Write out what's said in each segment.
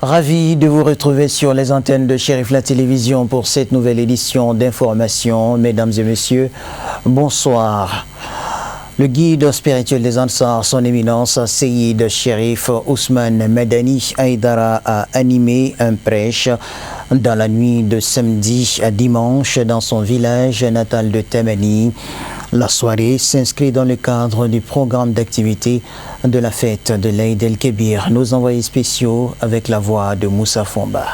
Ravi de vous retrouver sur les antennes de Cherif la télévision pour cette nouvelle édition d'information. Mesdames et messieurs, bonsoir. Le guide spirituel des Ansar, son éminence Seyid Cherif Ousmane Madani Haïdara a animé un prêche dans la nuit de samedi à dimanche dans son village natal de Tamani. La soirée s'inscrit dans le cadre du programme d'activité de la fête de l'Aïd el-Kébir. Nos envoyés spéciaux avec la voix de Moussa Fomba.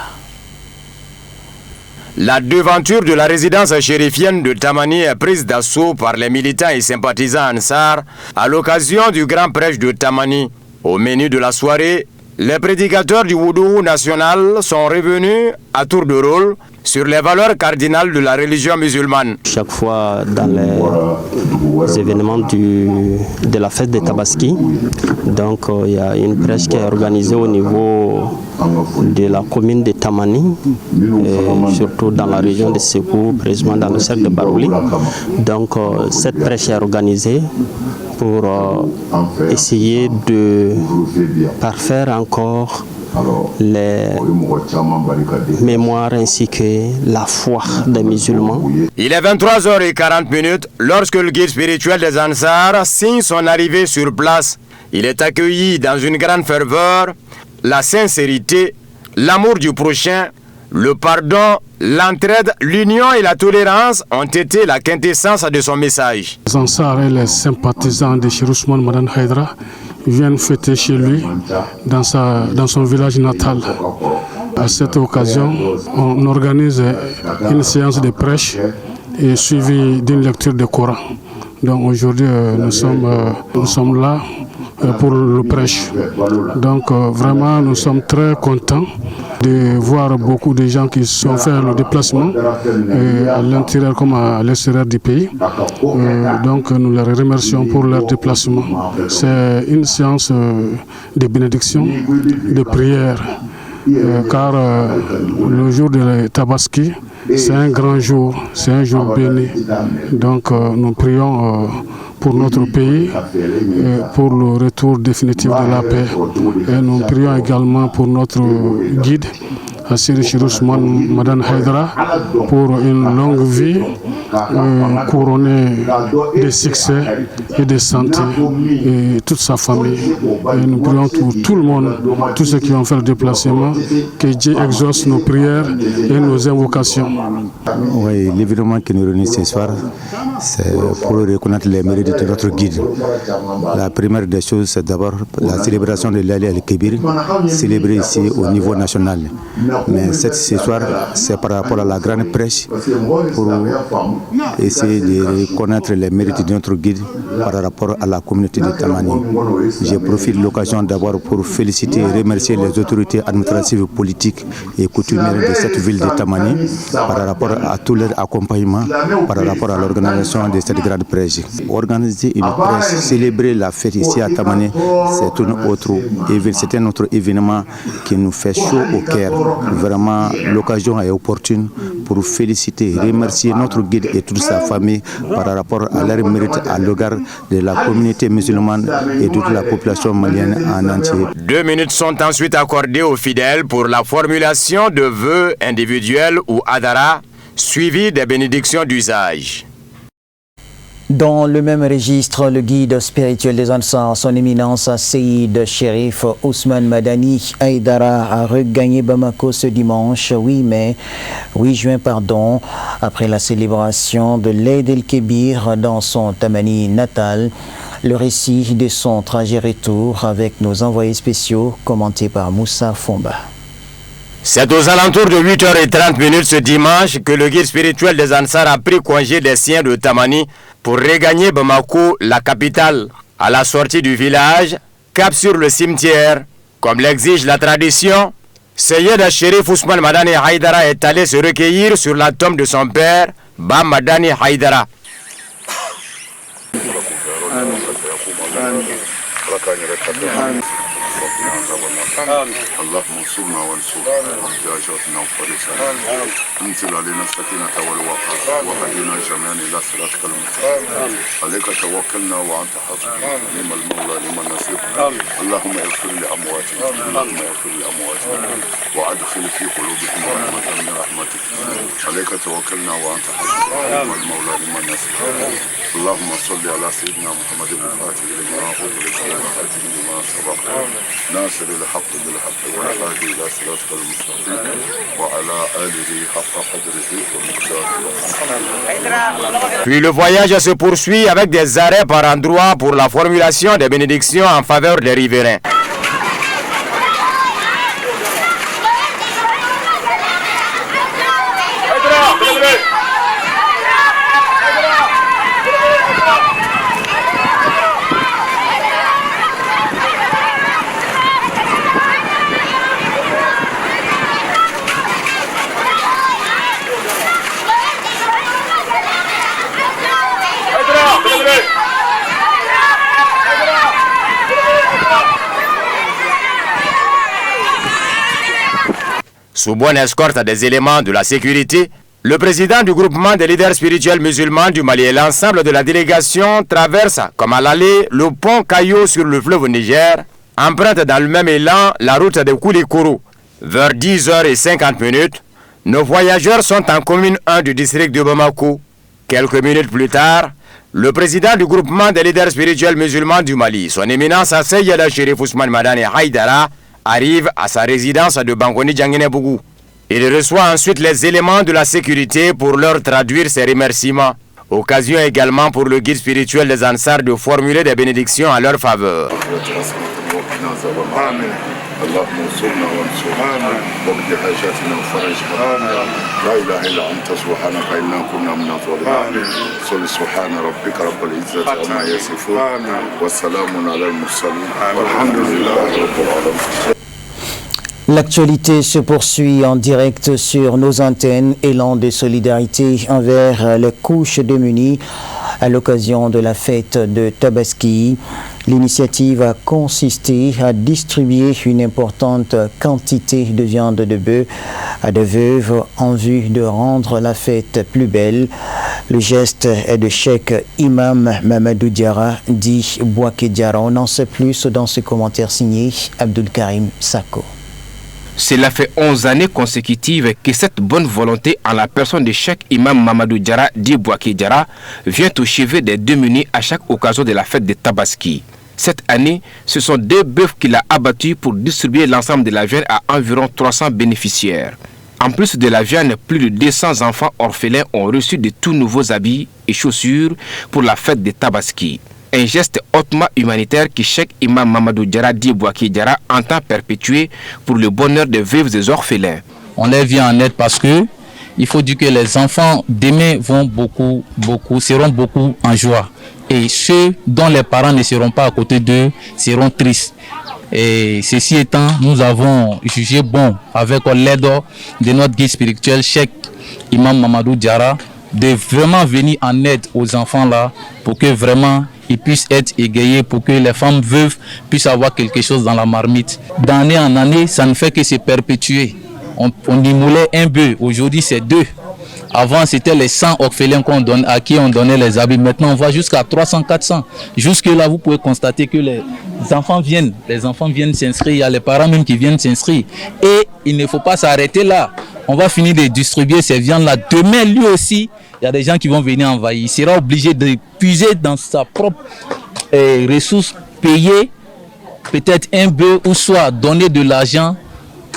La devanture de la résidence chérifienne de Tamani est prise d'assaut par les militants et sympathisants Ansar à l'occasion du grand prêche de Tamani. Au menu de la soirée, les prédicateurs du Wudu national sont revenus à tour de rôle sur les valeurs cardinales de la religion musulmane. Chaque fois dans les événements de la fête de Tabaski, donc il y a une prêche qui est organisée au niveau de la commune de Tamani, et surtout dans la région de Sékou, précisément dans le cercle de Barouli. Donc cette prêche est organisée pour essayer de parfaire encore les mémoires ainsi que la foi des musulmans. Il est 23h40 lorsque le guide spirituel des Ansar signe son arrivée sur place. Il est accueilli dans une grande ferveur. La sincérité, l'amour du prochain, le pardon, l'entraide, l'union et la tolérance ont été la quintessence de son message. Les Ansar et les sympathisants de Cheikh Ousmane Madani Haïdara viennent fêter chez lui dans son village natal. À cette occasion, on organise une séance de prêche et suivie d'une lecture du Coran. Donc aujourd'hui, nous sommes là pour le prêche. Donc vraiment, nous sommes très contents de voir beaucoup de gens qui sont fait le déplacement à l'intérieur comme à l'extérieur du pays. Donc nous les remercions pour leur déplacement. C'est une séance de bénédiction, de prière, car le jour de Tabaski, c'est un grand jour, c'est un jour béni. Donc nous prions pour notre pays, pour le retour définitif de la paix. Et nous prions également pour notre guide, Cheikh Ousmane Madani Haïdara, pour une longue vie couronnée de succès et de santé, et toute sa famille. Et nous prions pour tout le monde, tous ceux qui ont fait le déplacement, que Dieu exauce nos prières et nos invocations. Oui, l'événement qui nous réunit ce soir, c'est pour reconnaître les mérites de notre guide. La première des choses, c'est d'abord la célébration de l'Aïd el-Kébir, célébrée ici au niveau national. Mais ce soir, c'est par rapport à la grande prêche pour essayer de reconnaître les mérites de notre guide par rapport à la communauté de Tamani. Je profite de l'occasion d'abord pour féliciter et remercier les autorités administratives, politiques et coutumières de cette ville de Tamani par rapport à tout leur accompagnement, par rapport à l'organisation de cette grande prêche. Organiser une prêche, célébrer la fête ici à Tamani, c'est un autre événement qui nous fait chaud au cœur. Vraiment, l'occasion est opportune pour féliciter et remercier notre guide et toute sa famille par rapport à leur mérite à l'égard de la communauté musulmane et de toute la population malienne en entier. 2 minutes sont ensuite accordées aux fidèles pour la formulation de vœux individuels ou adara, suivis des bénédictions d'usage. Dans le même registre, le guide spirituel des Ansar, son éminence Seyid Cherif Ousmane Madani Haïdara a regagné Bamako ce dimanche 8 juin, après la célébration de l'Aïd el-Kébir dans son Tamani natal. Le récit de son trajet retour avec nos envoyés spéciaux, commenté par Moussa Fomba. C'est aux alentours de 8h30 ce dimanche que le guide spirituel des Ansar a pris congé des siens de Tamani pour regagner Bamako, la capitale. À la sortie du village, cap sur le cimetière, comme l'exige la tradition, Seyid Cherif Ousmane Madani Haïdara est allé se recueillir sur la tombe de son père, Ba Madani Haïdara. وقنا عذاب النار اللهم انصرنا وانصرنا بأجرتنا وفرجنا انزل علينا السكينة والوقار وهدنا جميعا إلى صراطك المستقيم عليك توكلنا وأنت حسبنا نعم المولى نعم النصير اللهم اغفر لأمواتنا اللهم اغفر لأمواتنا وأدخل في قلوبهم رحمة من رحمتك عليك توكلنا وأنت حسبنا نعم المولى نعم النصير اللهم صل على سيدنا محمد الفاتح لما أغلق والخاتم لما سبق ناصر الحق بالحق والهادي إلى صراطك المستقيم وعلى آله حق قدره ومقداره. Puis le voyage se poursuit avec des arrêts par endroits pour la formulation des bénédictions en faveur des riverains. Sous bonne escorte des éléments de la sécurité, le président du groupement des leaders spirituels musulmans du Mali et l'ensemble de la délégation traversent, comme à l'aller, le pont Caillou sur le fleuve Niger, empruntent dans le même élan la route de Koulikoro. Vers 10h50, nos voyageurs sont en commune 1 du district de Bamako. Quelques minutes plus tard, le président du groupement des leaders spirituels musulmans du Mali, son éminence Seyyida Chérif Ousmane Madani Haïdara, arrive à sa résidence de Bangoni Djanguinebougou. Il reçoit ensuite les éléments de la sécurité pour leur traduire ses remerciements. Occasion également pour le guide spirituel des Ansar de formuler des bénédictions à leur faveur. اللهم انصرنا وانصرنا وقضي حاجاتنا وفرجها لا اله الا انت سبحانك انا كنا من الظالمين صل سبحان ربك رب العزه عما يصفون والسلام على المرسلين والحمد لله رب العالمين. L'actualité se poursuit en direct sur nos antennes, élan de solidarité envers les couches démunies à l'occasion de la fête de Tabaski. L'initiative a consisté à distribuer une importante quantité de viande de bœuf à des veuves en vue de rendre la fête plus belle. Le geste est de Cheikh Imam Mamadou Diarra, dit Bouaké Diarra. On en sait plus dans ce commentaire signé Abdul Karim Sako. Cela fait 11 années consécutives que cette bonne volonté en la personne de Cheikh Imam Mamadou Diarra, dit Bouaké Diarra, vient au chevet des démunis à chaque occasion de la fête de Tabaski. Cette année, ce sont 2 bœufs qu'il a abattus pour distribuer l'ensemble de la viande à environ 300 bénéficiaires. En plus de la viande, plus de 200 enfants orphelins ont reçu de tout nouveaux habits et chaussures pour la fête de Tabaski. Un geste hautement humanitaire que Cheikh Imam Mamadou Diarra, dit Bouaké Diarra, entend perpétuer pour le bonheur des veuves et orphelins. On les vient en aide parce que il faut dire que les enfants demain seront beaucoup en joie. Et ceux dont les parents ne seront pas à côté d'eux seront tristes. Et ceci étant, nous avons jugé bon, avec l'aide de notre guide spirituel, Cheikh Imam Mamadou Diarra, de vraiment venir en aide aux enfants là, pour que vraiment ils puissent être égayés, pour que les femmes veuves puissent avoir quelque chose dans la marmite. D'année en année, ça ne fait que se perpétuer. On immolait un bœuf, aujourd'hui c'est 2. Avant c'était les 100 orphelins à qui on donnait les habits. Maintenant on va jusqu'à 300, 400. Jusque là vous pouvez constater que les enfants viennent s'inscrire. Il y a les parents même qui viennent s'inscrire. Et il ne faut pas s'arrêter là. On va finir de distribuer ces viandes là. Demain lui aussi, il y a des gens qui vont venir envahir. Il sera obligé de puiser dans sa propre ressource, payer peut-être un bœuf ou soit donner de l'argent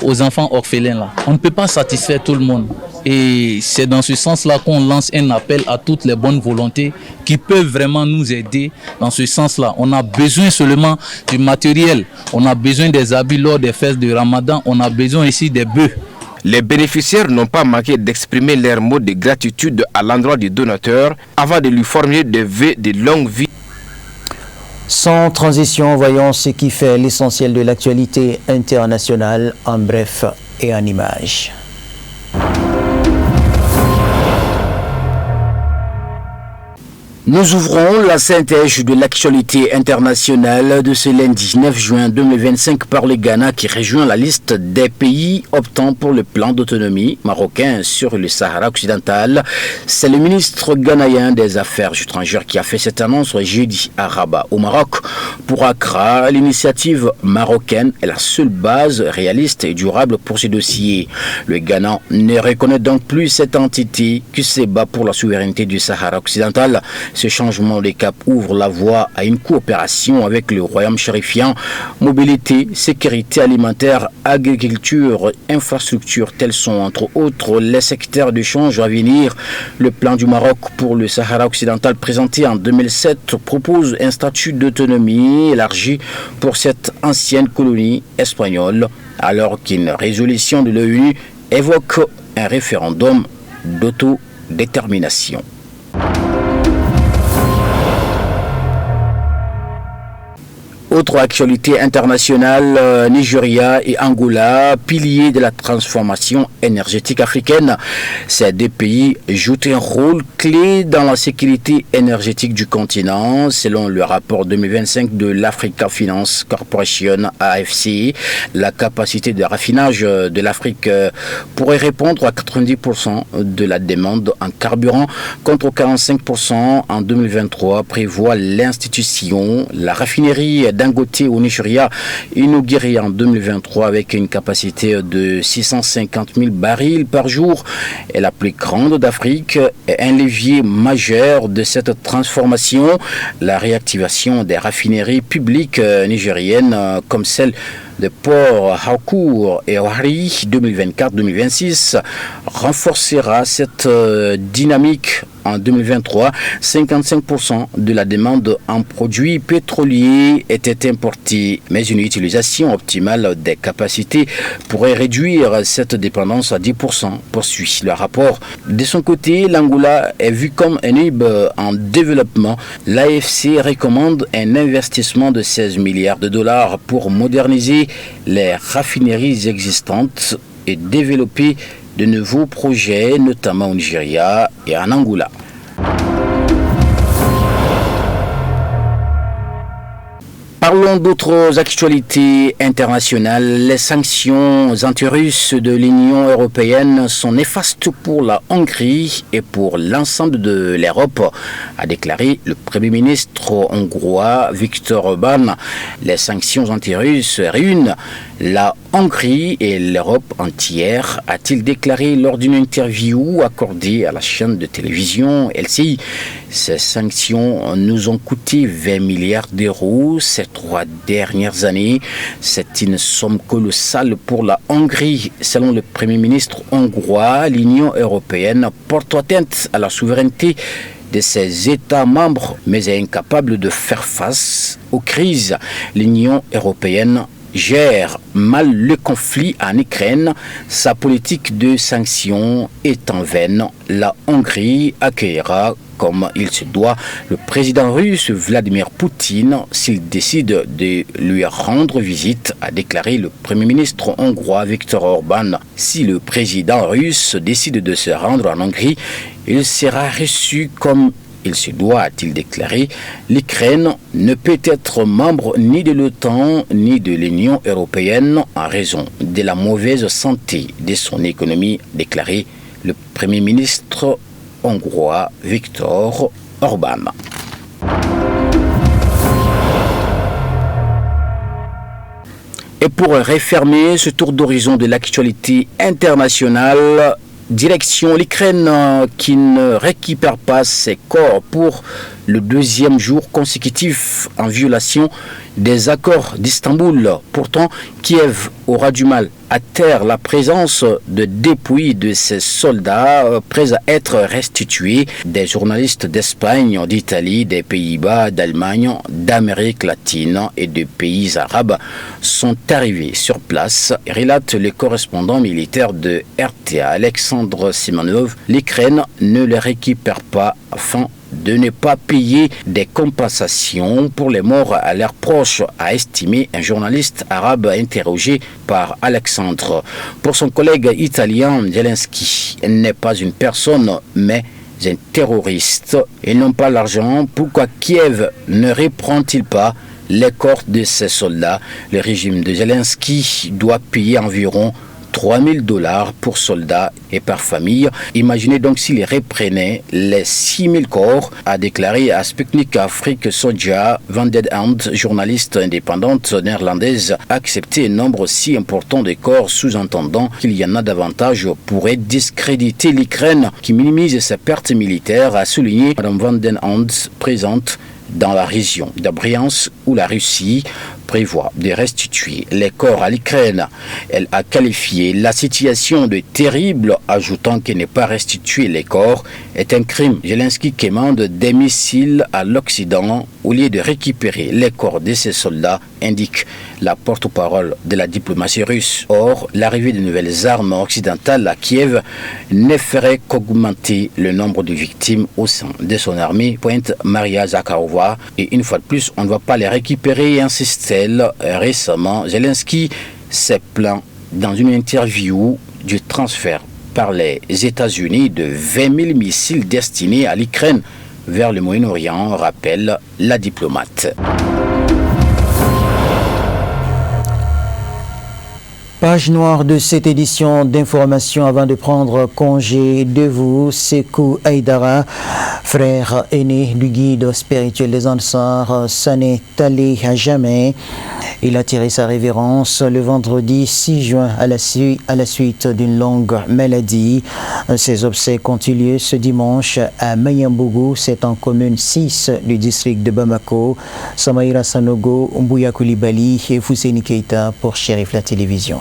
aux enfants orphelins là. On ne peut pas satisfaire tout le monde. Et c'est dans ce sens-là qu'on lance un appel à toutes les bonnes volontés qui peuvent vraiment nous aider dans ce sens-là. On a besoin seulement du matériel, on a besoin des habits lors des fêtes de Ramadan, on a besoin ici des bœufs. Les bénéficiaires n'ont pas manqué d'exprimer leurs mots de gratitude à l'endroit du donateur avant de lui formuler des vœux de longue vie. Sans transition, voyons ce qui fait l'essentiel de l'actualité internationale en bref et en images. Nous ouvrons la synthèse de l'actualité internationale de ce lundi 9 juin 2025 par le Ghana qui rejoint la liste des pays optant pour le plan d'autonomie marocain sur le Sahara occidental. C'est le ministre ghanéen des Affaires étrangères qui a fait cette annonce jeudi à Rabat au Maroc. Pour Accra, l'initiative marocaine est la seule base réaliste et durable pour ce dossier. Le Ghana ne reconnaît donc plus cette entité qui se bat pour la souveraineté du Sahara occidental. Ce changement de cap ouvre la voie à une coopération avec le royaume chérifien. Mobilité, sécurité alimentaire, agriculture, infrastructures, tels sont entre autres les secteurs d'échange à venir. Le plan du Maroc pour le Sahara occidental présenté en 2007 propose un statut d'autonomie élargi pour cette ancienne colonie espagnole, alors qu'une résolution de l'ONU évoque un référendum d'autodétermination. Autre actualité internationale, Nigeria et Angola, piliers de la transformation énergétique africaine. Ces deux pays jouent un rôle clé dans la sécurité énergétique du continent, selon le rapport 2025 de l'Africa Finance Corporation AFC. La capacité de raffinage de l'Afrique pourrait répondre à 90% de la demande en carburant, contre 45% en 2023, prévoit l'institution. La raffinerie Dangote au Nigeria, inaugurée en 2023 avec une capacité de 650 000 barils par jour, est la plus grande d'Afrique et un levier majeur de cette transformation. La réactivation des raffineries publiques nigériennes comme celle de Port Harcourt et Wari 2024-2026 renforcera cette dynamique. En 2023, 55% de la demande en produits pétroliers était importée, mais une utilisation optimale des capacités pourrait réduire cette dépendance à 10%, poursuit le rapport. De son côté, l'Angola est vu comme un hub en développement. L'AFC recommande un investissement de 16 milliards de dollars pour moderniser les raffineries existantes et développer de nouveaux projets, notamment au Nigeria et en Angola. Parlons d'autres actualités internationales. Les sanctions anti-russes de l'Union européenne sont néfastes pour la Hongrie et pour l'ensemble de l'Europe, a déclaré le Premier ministre hongrois Viktor Orbán. Les sanctions anti-russes ruinent la Hongrie et l'Europe entière, a-t-il déclaré lors d'une interview accordée à la chaîne de télévision LCI. Ces sanctions nous ont coûté 20 milliards d'euros ces 3 dernières années. C'est une somme colossale pour la Hongrie. Selon le Premier ministre hongrois, l'Union européenne porte atteinte à la souveraineté de ses États membres, mais est incapable de faire face aux crises. L'Union européenne gère mal le conflit en Ukraine. Sa politique de sanctions est en vaine. La Hongrie accueillera comme il se doit le président russe Vladimir Poutine s'il décide de lui rendre visite, a déclaré le Premier ministre hongrois Viktor Orbán. Si le président russe décide de se rendre en Hongrie, il sera reçu comme il se doit, a-t-il déclaré. L'Ukraine ne peut être membre ni de l'OTAN ni de l'Union européenne en raison de la mauvaise santé de son économie, déclaré le Premier ministre hongrois Viktor Orbán. Et pour refermer ce tour d'horizon de l'actualité internationale, direction l'Ukraine qui ne récupère pas ses corps pour le 2e jour consécutif en violation des accords d'Istanbul. Pourtant, Kiev aura du mal à taire la présence de dépouilles de ses soldats prêts à être restitués. Des journalistes d'Espagne, d'Italie, des Pays-Bas, d'Allemagne, d'Amérique latine et de pays arabes sont arrivés sur place, relate le correspondant militaire de RTA, Alexandre Simonov. L'Ukraine ne les récupère pas afin de ne pas payer des compensations pour les morts à leurs proches, a estimé un journaliste arabe interrogé par Alexandre. Pour son collègue italien, Zelensky n'est pas une personne, mais un terroriste. Et non pas l'argent, pourquoi Kiev ne reprend-il pas les corps de ses soldats? Le régime de Zelensky doit payer environ $3,000 pour soldats et par famille. Imaginez donc s'il reprenait les 6,000 corps, a déclaré à Sputnik Afrique Sonja van den Hand, journaliste indépendante néerlandaise. Accepter un nombre si important de corps, sous-entendant qu'il y en a davantage, pourrait discréditer l'Ukraine qui minimise ses pertes militaires, a souligné Mme van den Hand, présente dans la région de Bryansk où la Russie prévoit de restituer les corps à l'Ukraine. Elle a qualifié la situation de terrible, ajoutant que ne pas restituer les corps est un crime. Zelensky commande des missiles à l'Occident au lieu de récupérer les corps de ses soldats, indique la porte-parole de la diplomatie russe. Or, l'arrivée de nouvelles armes occidentales à Kiev ne ferait qu'augmenter le nombre de victimes au sein de son armée, pointe Maria Zakharova. Et une fois de plus, on ne va pas les récupérer, insiste-t-elle. Récemment, Zelensky s'est plaint dans une interview du transfert par les États-Unis de 20 000 missiles destinés à l'Ukraine vers le Moyen-Orient, rappelle la diplomate. Page noire de cette édition d'information avant de prendre congé de vous, Sekou Haïdara, frère aîné du guide spirituel des Ansar, ça n'est allé à jamais. Il a tiré sa révérence le vendredi 6 juin à la suite d'une longue maladie. Ses obsèques ont eu lieu ce dimanche à Mayambougou, c'est en commune 6 du district de Bamako. Samaïra Sanogo, Mbouya Koulibaly et Fousseini Keita pour Chérif la télévision.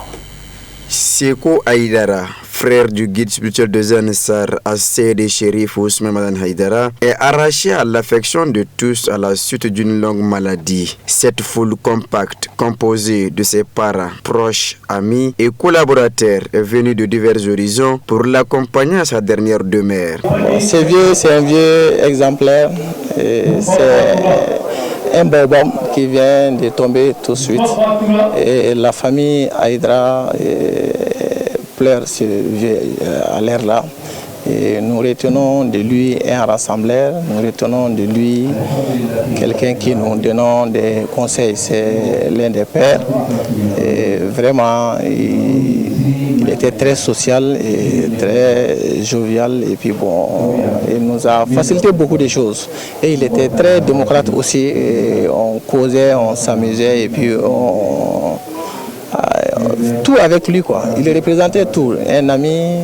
Sekou Haïdara, frère du guide spirituel de Zansar, Assede Chérif Ousmane Madan Haïdara, est arraché à l'affection de tous à la suite d'une longue maladie. Cette foule compacte, composée de ses parents, proches, amis et collaborateurs, est venue de divers horizons pour l'accompagner à sa dernière demeure. C'est un vieux exemplaire. C'est un bonhomme qui vient de tomber tout de suite. Et la famille Haïdara pleure à l'air là. Et nous retenons de lui un rassembleur, nous retenons de lui quelqu'un qui nous donne des conseils. C'est l'un des pères. Et vraiment, il était très social et très jovial. Et puis bon, il nous a facilité beaucoup de choses. Et il était très démocrate aussi. Et on causait, on s'amusait et puis tout avec lui quoi. Il représentait tout, un ami,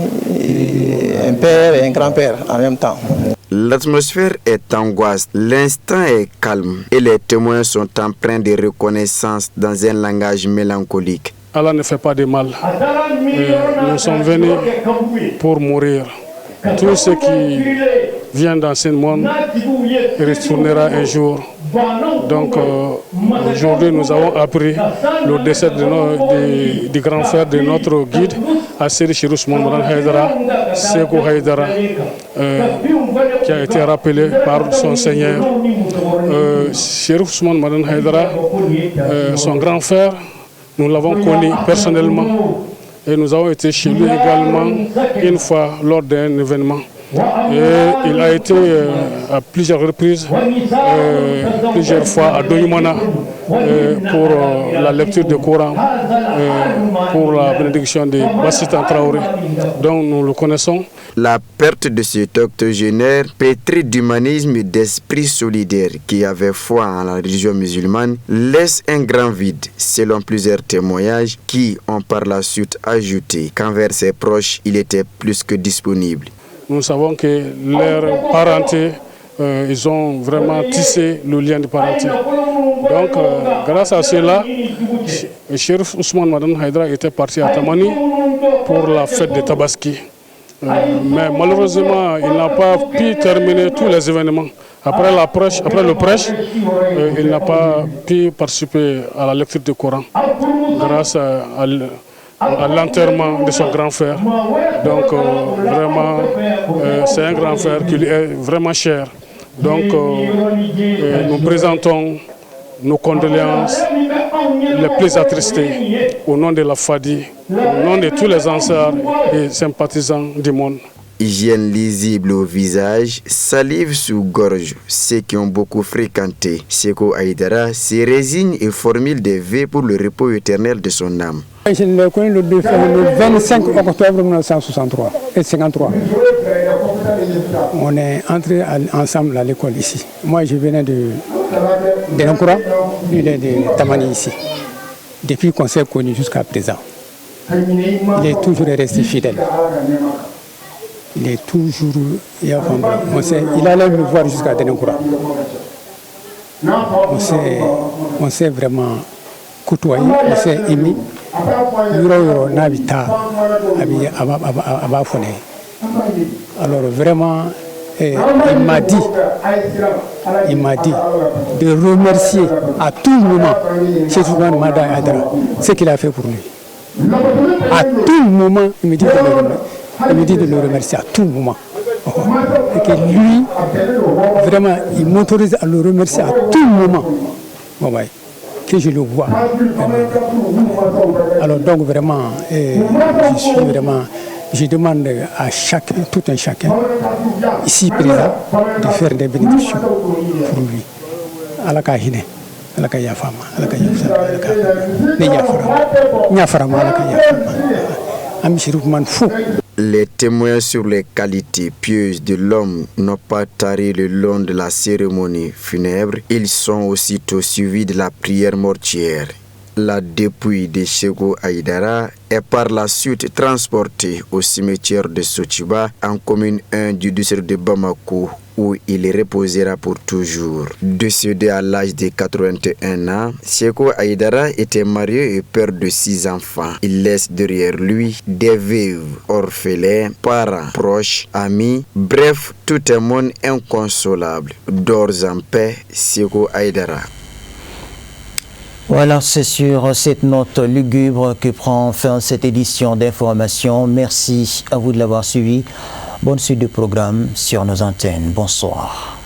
un père et un grand-père en même temps. L'atmosphère est angoisse, l'instant est calme et les témoins sont empreints de reconnaissance dans un langage mélancolique. Allah ne fait pas de mal. Nous sommes venus pour mourir. Tout ce qui vient dans ce monde retournera un jour. Donc aujourd'hui nous avons appris le décès du grand frère de notre guide, Assede Chérif Ousmane Madan Haïdara, Sekou Haïdara, qui a été rappelé par son Seigneur. Chérif Ousmane Madan Haïdara, son grand frère, nous l'avons connu personnellement et nous avons été chez lui également une fois lors d'un événement. Et il a été à plusieurs reprises, plusieurs fois à Doyumana pour la lecture du Coran, pour la bénédiction de Bassita Traoré. Donc nous le connaissons. La perte de cet octogénaire pétri d'humanisme et d'esprit solidaire qui avait foi en la religion musulmane laisse un grand vide, selon plusieurs témoignages qui ont par la suite ajouté qu'envers ses proches, il était plus que disponible. Nous savons que leur parenté, ils ont vraiment tissé le lien de parenté. Donc, grâce à cela, Chérif Ousmane Madan Haïdara était parti à Tamani pour la fête de Tabaski. Mais malheureusement, il n'a pas pu terminer tous les événements. Après le prêche, il n'a pas pu participer à la lecture du Coran grâce à l'enterrement de son grand frère. Donc vraiment, c'est un grand frère qui lui est vraiment cher. Donc nous présentons nos condoléances les plus attristées au nom de la FADI, au nom de tous les Ansars et sympathisants du monde. hygiène lisible au visage, salive sous gorge. Ceux qui ont beaucoup fréquenté Sékou Aïdara se résignent et formulent des vœux pour le repos éternel de son âme. Je l'ai connu le 25 octobre 1963 et 53. On est entrés ensemble à l'école ici. Moi, je venais de Nankura, lui il est de Tamani ici. Depuis qu'on s'est connus jusqu'à présent. Il est toujours resté fidèle. Il est toujours... Il allait me voir jusqu'à Nankura. On s'est vraiment côtoyé, on s'est aimé. Alors vraiment, il m'a dit de remercier à tout moment Cheikh Ousmane Mamadou Aïdara ce qu'il a fait pour lui. À tout moment, il me dit de le remercier à tout moment. Et que lui, vraiment, il m'autorise à le remercier à tout moment. Bon, ouais, que je le vois. Alors donc vraiment, je demande à tout un chacun, ici présent, de faire des bénédictions pour lui. Alakahine, Alakayafama, Alakayafama, Alakayafama, Alakayafama, fou. Les témoins sur les qualités pieuses de l'homme n'ont pas taré le long de la cérémonie funèbre. Ils sont aussitôt suivis de la prière mortuaire. La dépouille de Sékou Aïdara est par la suite transportée au cimetière de Sotiba en commune 1 du district de Bamako où il reposera pour toujours. Décédé à l'âge de 81 ans, Sékou Aïdara était marié et père de 6 enfants. Il laisse derrière lui des veuves, orphelins, parents, proches, amis, bref, tout un monde inconsolable. Dors en paix, Sékou Aïdara. Voilà, c'est sur cette note lugubre que prend fin cette édition d'information. Merci à vous de l'avoir suivi. Bonne suite de programme sur nos antennes. Bonsoir.